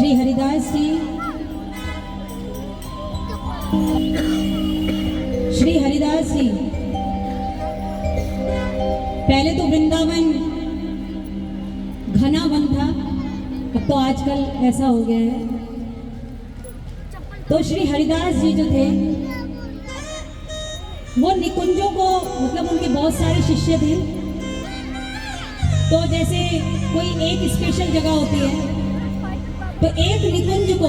श्री हरिदास जी, श्री हरिदास जी पहले तो वृंदावन घना वन था, अब तो आजकल ऐसा हो गया है। तो श्री हरिदास जी जो थे वो निकुंजों को, मतलब उनके बहुत सारे शिष्य थे। तो जैसे कोई एक स्पेशल जगह होती है, तो एक निकुंज को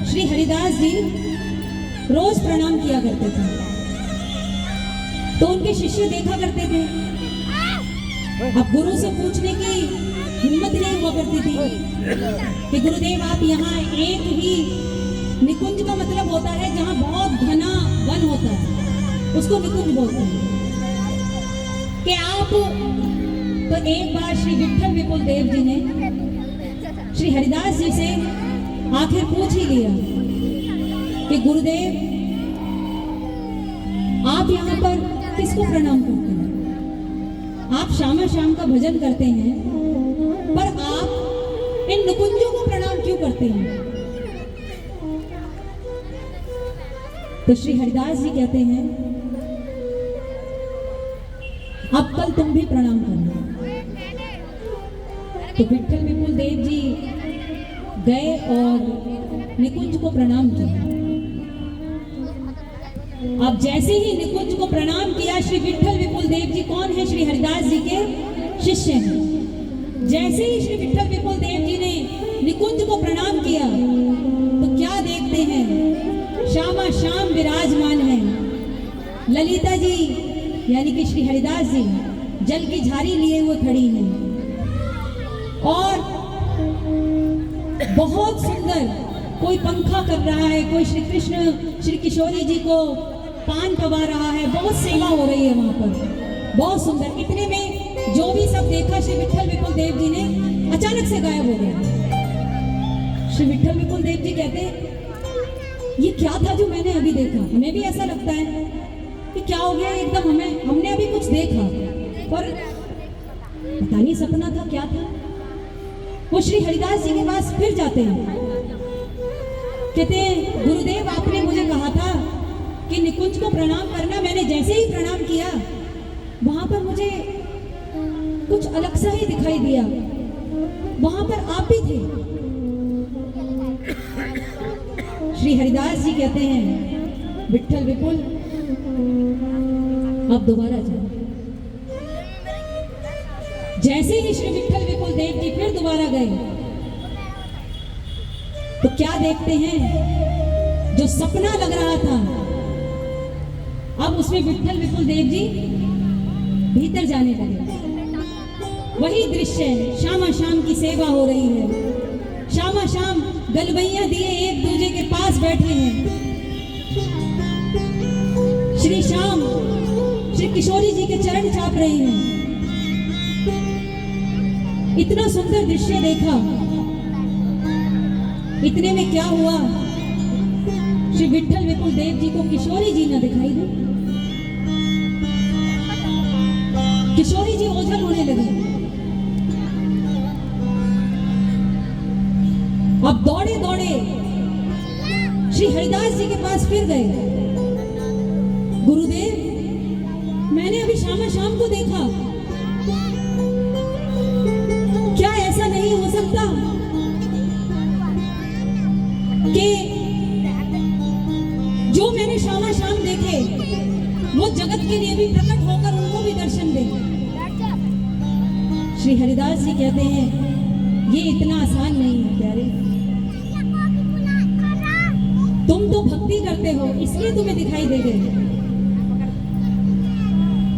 श्री हरिदास जी रोज प्रणाम किया करते थे। तो उनके शिष्य देखा करते थे। अब गुरु से पूछने की हिम्मत नहीं हुआ करती थी कि गुरुदेव आप यहाँ एक ही निकुंज का मतलब होता है जहाँ बहुत घना वन होता है, उसको निकुंज बोलते हैं, कि आप। तो एक बार श्री विठल विपुल देव जी ने श्री हरिदास जी से आखिर पूछ ही लिया कि गुरुदेव आप यहाँ पर किसको प्रणाम करते हैं? आप शाम शाम का भजन करते हैं, पर आप इन निकुंजों को प्रणाम क्यों करते हैं? तो श्री हरिदास जी कहते हैं अब कल तुम भी प्रणाम करना। तो विठल विपुल देव जी गए और निकुंज को प्रणाम किया। अब जैसे ही निकुंज को प्रणाम किया, श्री विठल विपुल देव जी कौन है? श्री हरिदास जी के शिष्य हैं। जैसे ही श्री विठल विपुल देव जी ने निकुंज को प्रणाम किया, तो क्या देखते हैं? श्यामा श्याम विराजमान है ललिता जी, यानी कि श्री हरिदास जी जल की झारी लिए हुए खड़ी हैं और बहुत सुंदर, कोई पंखा कर रहा है, कोई श्री कृष्ण श्री किशोरी जी को पान पवा रहा है, बहुत सेवा हो रही है वहां पर, बहुत सुंदर। इतने में जो भी सब देखा, श्री विठल विपुल देव जी ने अचानक से गायब हो गया। श्री विठल विपुल देव जी कहते ये क्या था जो मैंने अभी देखा? हमें भी ऐसा लगता है कि क्या हो गया एकदम, हमने अभी कुछ देखा पर पता नहीं सपना था क्या था। वो श्री हरिदास जी के पास फिर जाते हैं, कहते हैं गुरुदेव आपने मुझे कहा था कि निकुंज को प्रणाम करना, मैंने जैसे ही प्रणाम किया वहां पर मुझे कुछ अलग सा ही दिखाई दिया, वहां पर आप भी थे। श्री हरिदास जी कहते हैं विठल विपुल अब दोबारा जाओ। जैसे ही श्री विठल विपुल देव जी फिर दोबारा गए, तो क्या देखते हैं? जो सपना लग रहा था, अब उसमें विठल विपुल देव जी भीतर जाने लगे। वही दृश्य, शामा शाम की सेवा हो रही है, शामा शाम गलबैया दिए एक दूसरे के पास बैठे हैं। श्री श्याम श्री किशोरी जी के चरण चाप रहे हैं। इतना सुंदर दृश्य देखा। इतने में क्या हुआ? श्री विठल विपुल देव जी को किशोरी जी न दिखाई दी। किशोरी जी ओझल होने लगे। अब दौड़े दौड़े श्री हरिदास जी के पास फिर गए। गुरुदेव मैंने अभी शामा शाम को देखा, क्या ऐसा नहीं हो सकता कि जो मैंने शामा शाम देखे वो जगत के लिए भी प्रकट होकर उनको भी दर्शन दे? श्री हरिदास जी कहते हैं ये इतना आसान नहीं है प्यारे, तुम तो भक्ति करते हो इसलिए तुम्हें दिखाई दे गए,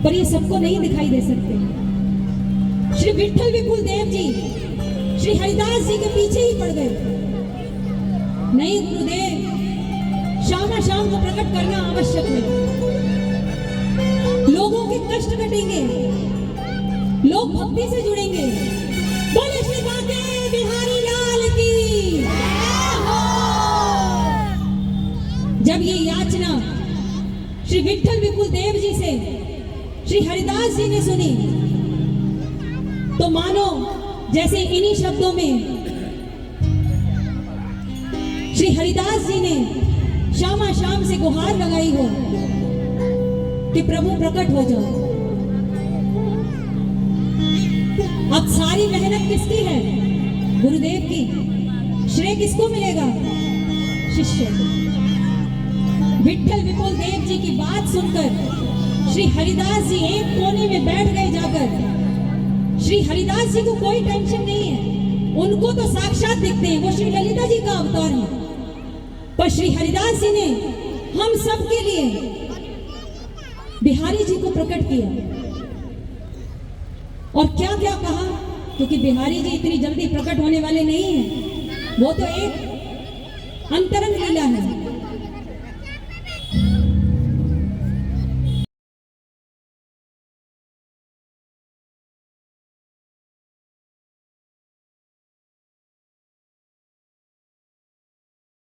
पर ये सबको नहीं दिखाई दे सकते। श्री विठल विपुल देव जी श्री हरिदास जी के पीछे ही पड़ गए। नहीं गुरुदेव, शामा शाम को प्रकट करना आवश्यक है, लोगों के कष्ट कटेंगे, लोग भक्ति से जुड़ेंगे। बोले श्री बांके बिहारी लाल की। जब ये याचना श्री विठल विपुल देव जी से श्री हरिदास जी ने सुनी, तो मानो जैसे इन्हीं शब्दों में श्री हरिदास जी ने शामा शाम से गुहार लगाई हो कि प्रभु प्रकट हो जाओ। अब सारी मेहनत किसकी है? गुरुदेव की। श्रेय किसको मिलेगा? शिष्य को। विट्ठल विपुल देव जी की बात सुनकर श्री हरिदास जी एक कोने में बैठ गए जाकर। श्री हरिदास जी को कोई टेंशन नहीं है, उनको तो साक्षात दिखते हैं, वो श्री ललिता जी का अवतार है। पर श्री हरिदास जी ने हम सब के लिए बिहारी जी को प्रकट किया और क्या क्या कहा, क्योंकि बिहारी जी इतनी जल्दी प्रकट होने वाले नहीं हैं, वो तो एक अंतरंग लीला है।